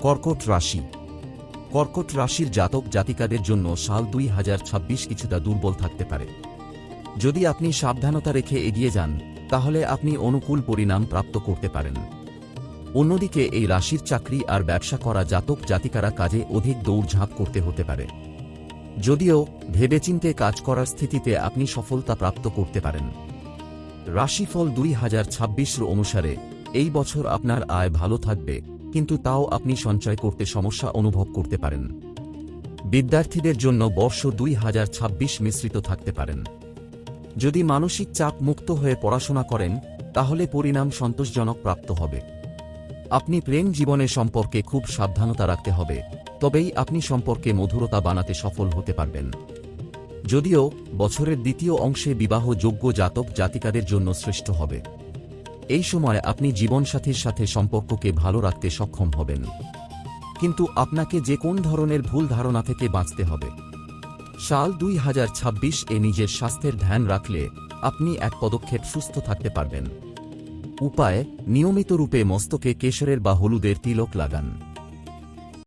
কর্কট রাশি। কর্কট রাশির জাতক জাতিকাদের জন্য সাল 2026 কিছুটা দুর্বল থাকতে পারে। যদি আপনি সাবধানতা রেখে এগিয়ে যান তাহলে আপনি অনুকূল পরিণাম প্রাপ্ত করতে পারেন। অন্যদিকে এই রাশির চাকরি আর ব্যবসা করা জাতক জাতিকারা কাজে অধিক দৌড়ঝাঁপ করতে হতে পারে। যদিও ভেবেচিন্তে কাজ করার স্থিতিতে আপনি সফলতা প্রাপ্ত করতে পারেন। রাশিফল 2026 অনুসারে এই বছর আপনার আয় ভালো থাকবে, কিন্তু তাও আপনি সঞ্চয় করতে সমস্যা অনুভব করতে পারেন। বিদ্যার্থীদের জন্য বর্ষ 2026 মিশ্রিত থাকতে পারেন। যদি মানসিক চাপ মুক্ত হয়ে পড়াশোনা করেন তাহলে পরিণাম সন্তোষজনক প্রাপ্ত হবে। আপনি প্রেম জীবনে সম্পর্কে খুব সাবধানতা রাখতে হবে, তবেই আপনি সম্পর্কে মধুরতা বানাতে সফল হতে পারবেন। যদিও বছরের দ্বিতীয় অংশে বিবাহযোগ্য জাতক জাতিকাদের জন্য শ্রেষ্ঠ হবে। এই সময় আপনি জীবনসাথীর সাথে সম্পর্ককে ভালো রাখতে সক্ষম হবেন, কিন্তু আপনাকে যে কোন ধরনের ভুল ধারণা থেকে বাঁচতে হবে। সাল 2026 এ নিজের স্বাস্থ্যের ধ্যান রাখলে আপনি এক পদক্ষেপ সুস্থ থাকতে পারবেন। উপায়: নিয়মিত রূপে মস্তকে কেশরের বা হলুদের তিলক লাগান।